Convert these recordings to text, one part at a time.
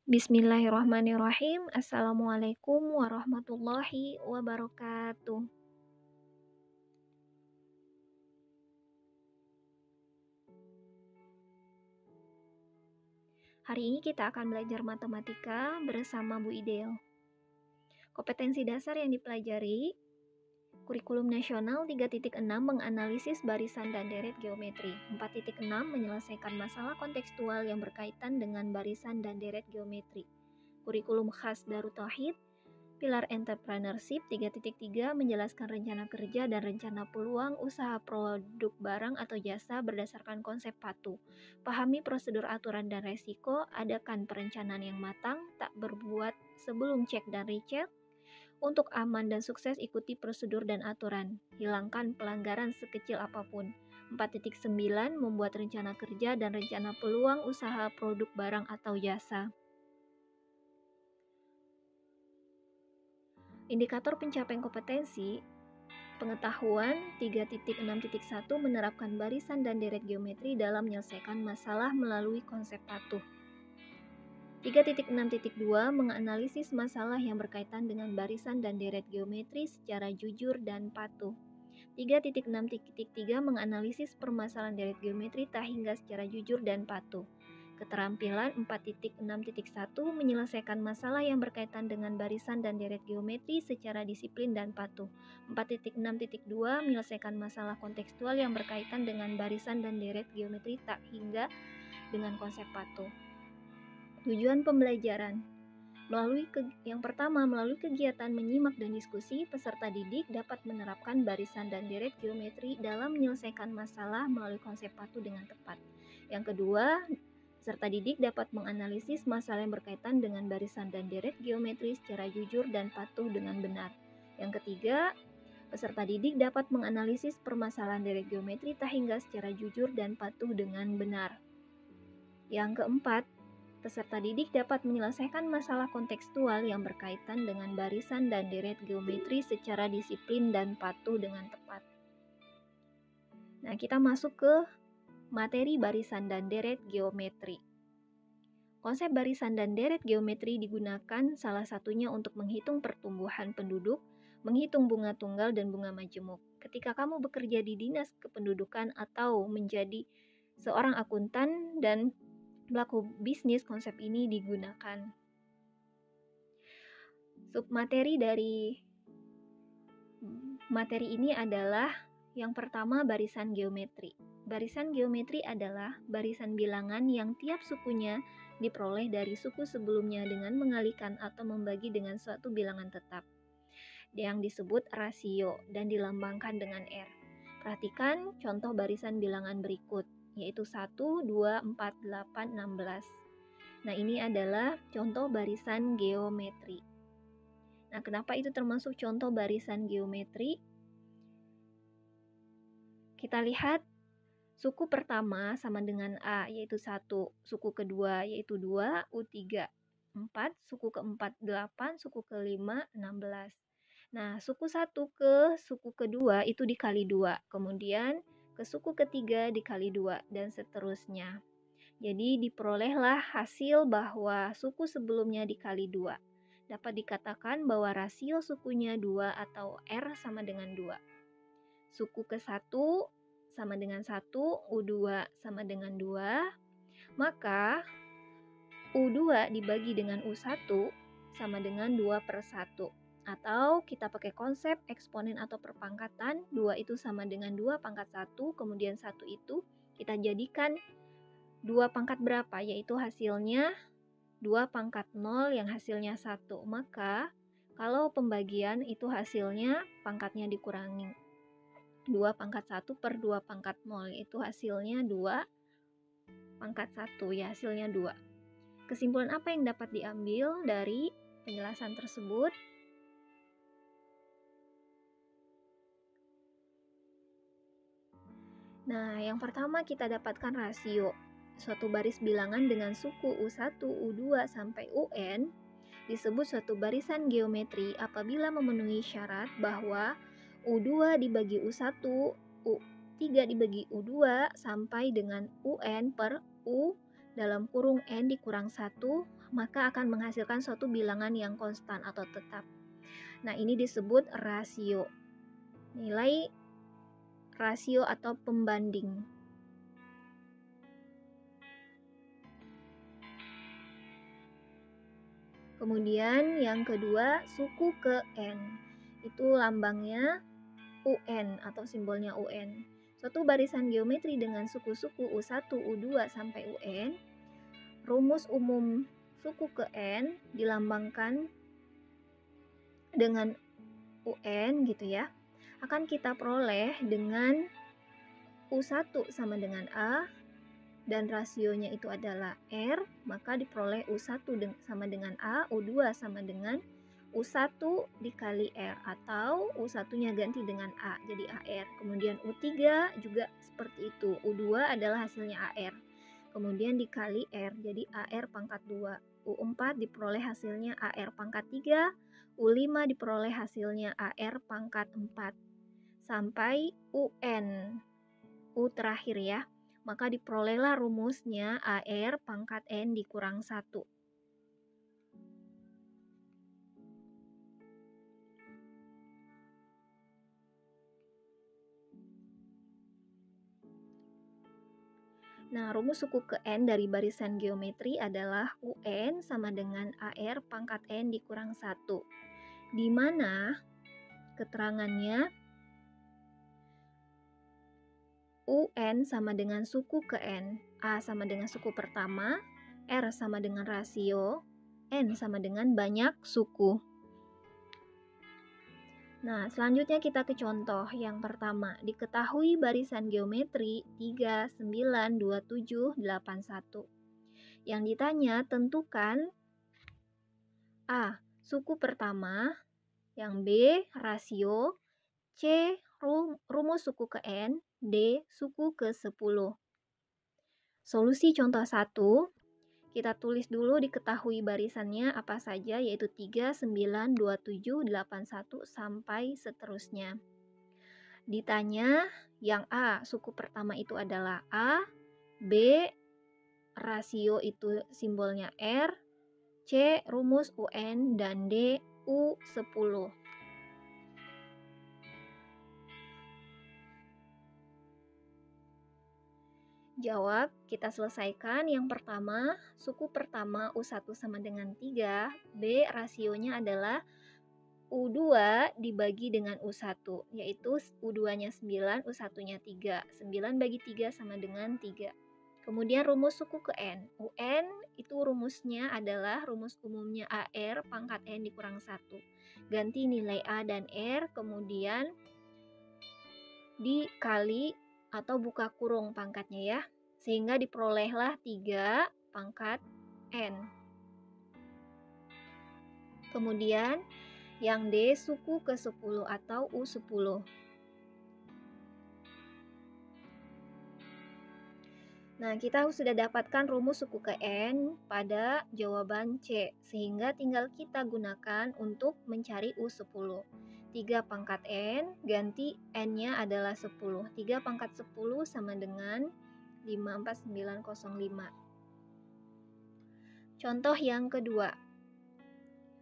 Bismillahirrahmanirrahim. Assalamualaikum warahmatullahi wabarakatuh. Hari ini kita akan belajar matematika bersama Bu Idel. Kompetensi dasar yang dipelajari, kurikulum nasional 3.6 menganalisis barisan dan deret geometri. 4.6 menyelesaikan masalah kontekstual yang berkaitan dengan barisan dan deret geometri. Kurikulum khas Darut Tauhid, pilar entrepreneurship 3.3 menjelaskan rencana kerja dan rencana peluang usaha produk barang atau jasa berdasarkan konsep PATU. Pahami prosedur aturan dan resiko, adakan perencanaan yang matang, tak berbuat sebelum cek dan recheck. Untuk aman dan sukses ikuti prosedur dan aturan. Hilangkan pelanggaran sekecil apapun. 4.9 membuat rencana kerja dan rencana peluang usaha produk barang atau jasa. Indikator pencapaian kompetensi pengetahuan 3.6.1 menerapkan barisan dan deret geometri dalam menyelesaikan masalah melalui konsep patuh. 3.6.2 menganalisis masalah yang berkaitan dengan barisan dan deret geometri secara jujur dan patuh. 3.6.3 menganalisis permasalahan deret geometri tak hingga secara jujur dan patuh. Keterampilan 4.6.1 menyelesaikan masalah yang berkaitan dengan barisan dan deret geometri secara disiplin dan patuh. 4.6.2 menyelesaikan masalah kontekstual yang berkaitan dengan barisan dan deret geometri tak hingga dengan konsep patuh. Tujuan pembelajaran yang pertama, melalui kegiatan menyimak dan diskusi, peserta didik dapat menerapkan barisan dan deret geometri dalam menyelesaikan masalah melalui konsep patuh dengan tepat. Yang kedua, peserta didik dapat menganalisis masalah yang berkaitan dengan barisan dan deret geometri secara jujur dan patuh dengan benar. Yang ketiga, peserta didik dapat menganalisis permasalahan deret geometri tak hingga secara jujur dan patuh dengan benar. Yang keempat, peserta didik dapat menyelesaikan masalah kontekstual yang berkaitan dengan barisan dan deret geometri secara disiplin dan patuh dengan tepat. Nah, kita masuk ke materi barisan dan deret geometri. Konsep barisan dan deret geometri digunakan salah satunya untuk menghitung pertumbuhan penduduk, menghitung bunga tunggal dan bunga majemuk. Ketika kamu bekerja di Dinas Kependudukan atau menjadi seorang akuntan dan pelaku bisnis, konsep ini digunakan. Submateri dari materi ini adalah yang pertama, barisan geometri. Barisan geometri adalah barisan bilangan yang tiap sukunya diperoleh dari suku sebelumnya dengan mengalihkan atau membagi dengan suatu bilangan tetap yang disebut rasio dan dilambangkan dengan R. Perhatikan contoh barisan bilangan berikut, yaitu 1, 2, 4, 8, 16. Nah, ini adalah contoh barisan geometri. Nah, kenapa itu termasuk contoh barisan geometri? Kita lihat suku pertama sama dengan A, yaitu 1. Suku kedua, yaitu 2, U3, 4. Suku keempat, 8. Suku kelima, 16. Nah, suku 1 ke suku kedua itu dikali 2. Kemudian ke suku ketiga dikali 2, dan seterusnya. Jadi, diperolehlah hasil bahwa suku sebelumnya dikali 2. Dapat dikatakan bahwa rasio sukunya 2 atau R sama dengan 2. Suku ke-1 sama dengan 1, U2 sama dengan 2, maka U2 dibagi dengan U1 sama dengan 2/1. Atau kita pakai konsep eksponen atau perpangkatan, 2 itu sama dengan 2 pangkat 1, kemudian 1 itu kita jadikan 2 pangkat berapa, yaitu hasilnya 2 pangkat 0 yang hasilnya 1. Maka kalau pembagian itu hasilnya pangkatnya dikurangi 2 pangkat 1 per 2 pangkat 0, itu hasilnya 2 pangkat 1, ya hasilnya 2. Kesimpulan apa yang dapat diambil dari penjelasan tersebut? Nah, yang pertama kita dapatkan rasio. Suatu baris bilangan dengan suku U1, U2 sampai UN disebut suatu barisan geometri apabila memenuhi syarat bahwa U2 dibagi U1, U3 dibagi U2 sampai dengan UN per U dalam kurung N dikurang 1 maka akan menghasilkan suatu bilangan yang konstan atau tetap. Nah, ini disebut rasio. Nilai rasio atau pembanding. Kemudian yang kedua, suku ke N. Itu lambangnya UN atau simbolnya UN. Suatu barisan geometri dengan suku-suku U1, U2 sampai UN, rumus umum suku ke N dilambangkan dengan UN gitu ya, akan kita peroleh dengan U1 sama dengan A dan rasionya itu adalah R, maka diperoleh U1 sama dengan A, U2 sama dengan U1 dikali R, atau U1-nya ganti dengan A, jadi AR. Kemudian U3 juga seperti itu, U2 adalah hasilnya AR. Kemudian dikali R, jadi AR pangkat 2. U4 diperoleh hasilnya AR pangkat 3, U5 diperoleh hasilnya AR pangkat 4. Sampai UN, U terakhir ya. Maka diperolehlah rumusnya AR pangkat N dikurang 1. Nah, rumus suku ke N dari barisan geometri adalah UN sama dengan AR pangkat N dikurang 1. Di mana keterangannya UN sama dengan suku ke N, A sama dengan suku pertama, R sama dengan rasio, N sama dengan banyak suku. Nah, selanjutnya kita ke contoh yang pertama. Diketahui barisan geometri 3, 9, 27, 81. Yang ditanya tentukan A. Suku pertama, yang B. Rasio, C. Rumus suku ke N, D. Suku ke 10. Solusi contoh 1. Kita tulis dulu diketahui barisannya apa saja, yaitu 3, 9, 27, 81, sampai seterusnya. Ditanya yang A, suku pertama itu adalah A, B, rasio itu simbolnya R, C, rumus UN, dan D, U10. Jawab, kita selesaikan. Yang pertama, suku pertama U1 sama dengan 3, B rasionya adalah U2 dibagi dengan U1, yaitu U2-nya 9, U1-nya 3. 9 bagi 3 sama dengan 3. Kemudian rumus suku ke N. UN itu rumusnya adalah rumus umumnya AR pangkat N dikurang 1. Ganti nilai A dan R, kemudian dikali atau buka kurung pangkatnya ya, sehingga diperolehlah 3 pangkat N. Kemudian yang D suku ke 10 atau U10. Nah, kita sudah dapatkan rumus suku ke N pada jawaban C, sehingga tinggal kita gunakan untuk mencari U10. 3 pangkat N, ganti N-nya adalah 10. 3 pangkat 10 sama dengan 54905. Contoh yang kedua.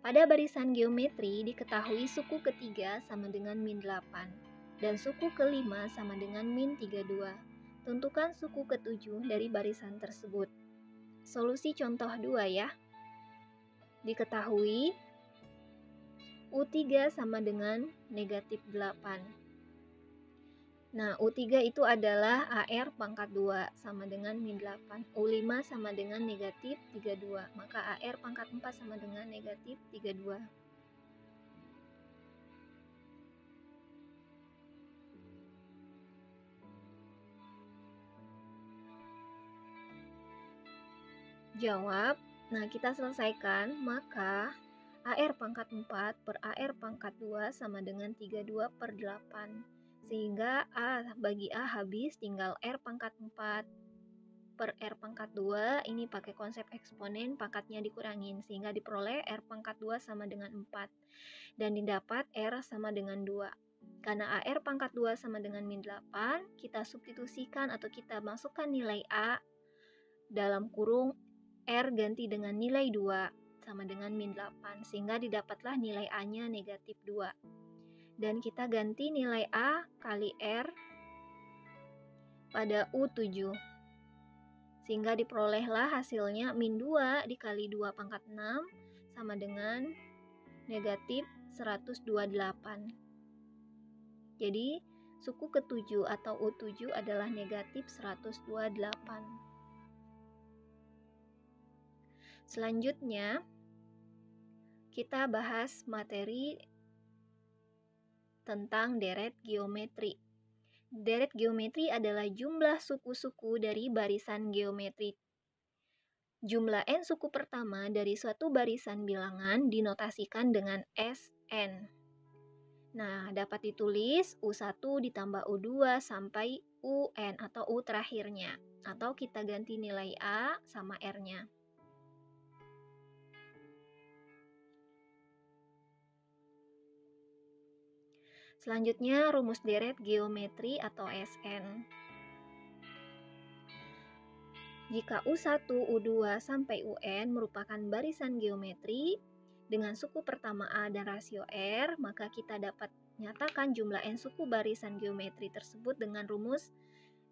Pada barisan geometri diketahui suku ketiga sama dengan min 8 dan suku kelima sama dengan min 32. Tentukan suku ketujuh dari barisan tersebut. Solusi contoh 2 ya. Diketahui U3 sama dengan negatif 8. Nah, U3 itu adalah AR pangkat 2 sama dengan min 8. U5 sama dengan negatif 32. Maka AR pangkat 4 sama dengan negatif 32. Jawab. Nah, kita selesaikan. Maka AR pangkat 4 per AR pangkat 2 sama dengan 32 per 8. Sehingga A bagi A habis, tinggal R pangkat 4 per R pangkat 2. Ini pakai konsep eksponen, pangkatnya dikurangin. Sehingga diperoleh R pangkat 2 sama dengan 4. Dan didapat R sama dengan 2. Karena AR pangkat 2 sama dengan min 8, kita substitusikan atau kita masukkan nilai A dalam kurung R ganti dengan nilai 2 sama dengan min 8, sehingga didapatlah nilai A-nya negatif 2. Dan kita ganti nilai A kali R pada U7. Sehingga diperolehlah hasilnya min 2 dikali 2 pangkat 6 sama dengan negatif 128. Jadi suku ke-7 atau U7 adalah negatif 128. Selanjutnya, kita bahas materi tentang deret geometri. Deret geometri adalah jumlah suku-suku dari barisan geometri. Jumlah n suku pertama dari suatu barisan bilangan dinotasikan dengan Sn. Nah, dapat ditulis U1 ditambah U2 sampai UN atau U terakhirnya. Atau kita ganti nilai A sama R-nya. Selanjutnya, rumus deret geometri atau Sn. Jika U1, U2, sampai UN merupakan barisan geometri dengan suku pertama A dan rasio R, maka kita dapat nyatakan jumlah n suku barisan geometri tersebut dengan rumus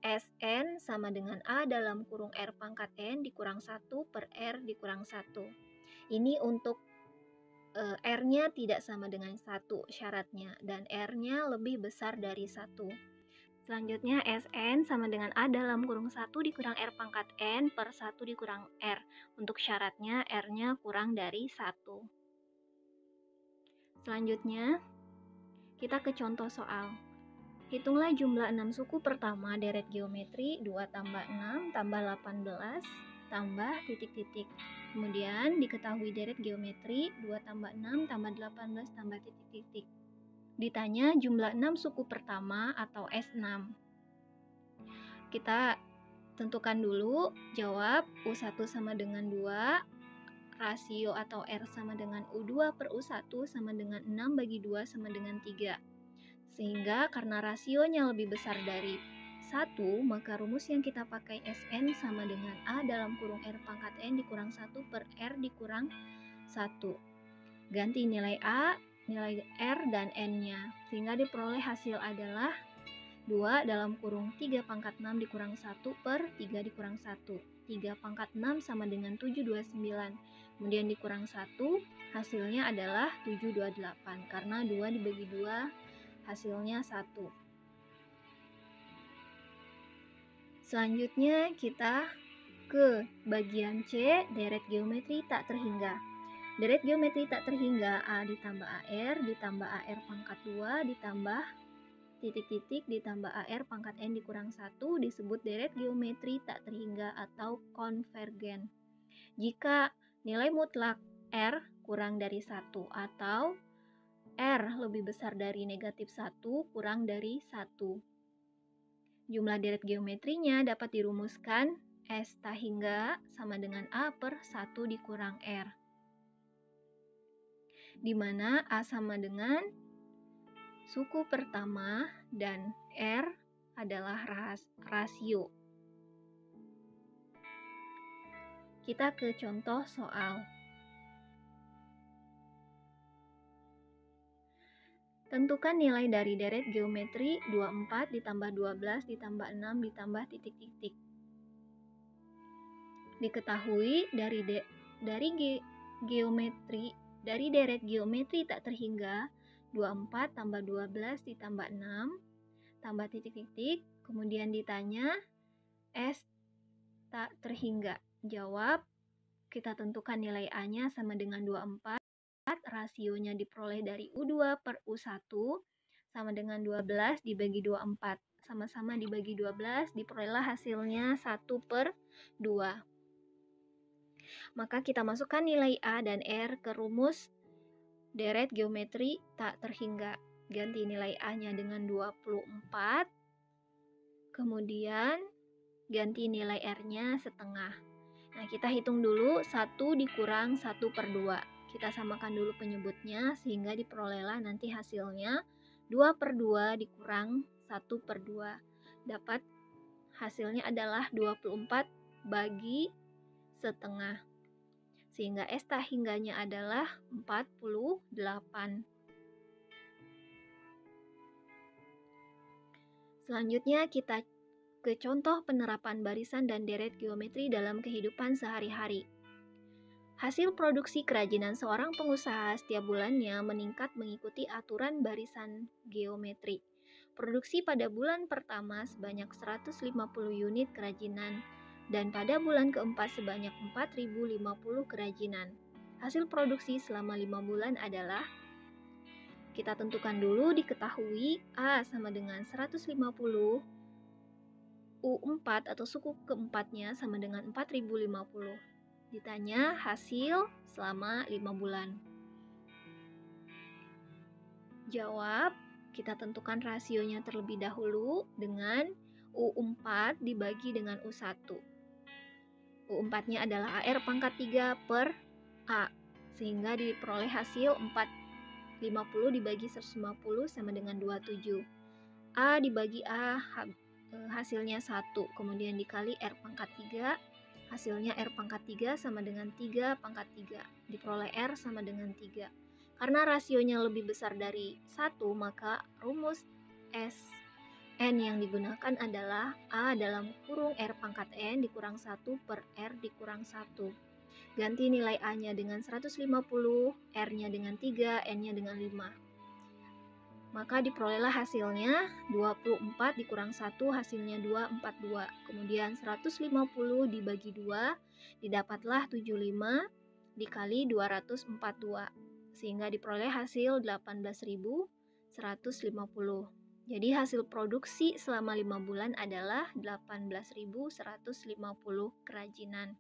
Sn sama dengan A dalam kurung R pangkat n dikurang 1 per R dikurang 1. Ini untuk R-nya tidak sama dengan 1 syaratnya, dan R-nya lebih besar dari 1. Selanjutnya, Sn sama dengan A dalam kurung 1 dikurang R pangkat N per 1 dikurang R. Untuk syaratnya, R-nya kurang dari 1. Selanjutnya, kita ke contoh soal. Hitunglah jumlah 6 suku pertama deret geometri 2 tambah 6 tambah 18 tambah titik-titik. Kemudian diketahui deret geometri 2 tambah 6 tambah 18 tambah titik-titik. Ditanya jumlah 6 suku pertama atau S6. Kita tentukan dulu, jawab U1 sama dengan 2, rasio atau R sama dengan U2 per U1 sama dengan 6 bagi 2 sama dengan 3. Sehingga karena rasionya lebih besar dari 1, maka rumus yang kita pakai Sn sama dengan A dalam kurung R pangkat N dikurang 1 per R dikurang 1. Ganti nilai A, nilai R, dan N-nya. Sehingga diperoleh hasil adalah 2 dalam kurung 3 pangkat 6 dikurang 1 per 3 dikurang 1. 3 pangkat 6 sama dengan 729. Kemudian dikurang 1, hasilnya adalah 728. Karena 2 dibagi 2, hasilnya 1. Selanjutnya kita ke bagian C, deret geometri tak terhingga. Deret geometri tak terhingga A ditambah AR ditambah AR pangkat 2 ditambah titik-titik ditambah AR pangkat N dikurang 1 disebut deret geometri tak terhingga atau konvergen. Jika nilai mutlak R kurang dari 1 atau R lebih besar dari negatif 1 kurang dari 1. Jumlah deret geometrinya dapat dirumuskan S tak hingga sama dengan A per 1 dikurang R. Di mana A sama dengan suku pertama dan R adalah rasio. Kita ke contoh soal. Tentukan nilai dari deret geometri 24 ditambah 12 ditambah 6 ditambah titik-titik. Diketahui dari deret geometri tak terhingga 24 tambah 12 ditambah 6 tambah titik-titik. Kemudian ditanya S tak terhingga. Jawab, kita tentukan nilai A-nya sama dengan 24. Rasionya diperoleh dari U2 per U1 sama dengan 12 dibagi 24. Sama-sama dibagi 12, diperolehlah hasilnya 1 per 2. Maka kita masukkan nilai A dan R ke rumus deret geometri tak terhingga. Ganti nilai A-nya dengan 24. Kemudian ganti nilai R-nya setengah. Nah, kita hitung dulu 1 dikurang 1 per 2. Kita samakan dulu penyebutnya sehingga diperolehlah nanti hasilnya 2 per 2 dikurang 1 per 2. Dapat hasilnya adalah 24 bagi setengah. Sehingga S tahingganya adalah 48. Selanjutnya kita ke contoh penerapan barisan dan deret geometri dalam kehidupan sehari-hari. Hasil produksi kerajinan seorang pengusaha setiap bulannya meningkat mengikuti aturan barisan geometri. Produksi pada bulan pertama sebanyak 150 unit kerajinan dan pada bulan keempat sebanyak 4.050 kerajinan. Hasil produksi selama 5 bulan adalah, kita tentukan dulu, diketahui A sama dengan 150, U4 atau suku keempatnya sama dengan 4.050. Ditanya hasil selama 5 bulan. Jawab, kita tentukan rasionya terlebih dahulu dengan U4 dibagi dengan U1. U4-nya adalah AR pangkat 3 per A, sehingga diperoleh hasil 450 dibagi 150 sama dengan 27. A dibagi A hasilnya 1, kemudian dikali R pangkat 3, hasilnya R pangkat 3 sama dengan 3 pangkat 3, diperoleh R sama dengan 3. Karena rasionya lebih besar dari 1, maka rumus Sn yang digunakan adalah A dalam kurung R pangkat N dikurang 1 per R dikurang 1. Ganti nilai A-nya dengan 150, R-nya dengan 3, N-nya dengan 5. Maka diperolehlah hasilnya 24 dikurang 1 hasilnya 242. Kemudian 150 dibagi 2 didapatlah 75 dikali 242. Sehingga diperoleh hasil 18.150. Jadi hasil produksi selama 5 bulan adalah 18.150 kerajinan.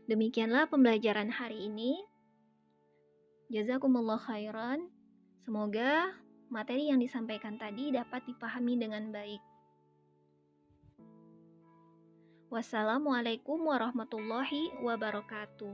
Demikianlah pembelajaran hari ini. Jazakumullah khairan. Semoga materi yang disampaikan tadi dapat dipahami dengan baik. Wassalamualaikum warahmatullahi wabarakatuh.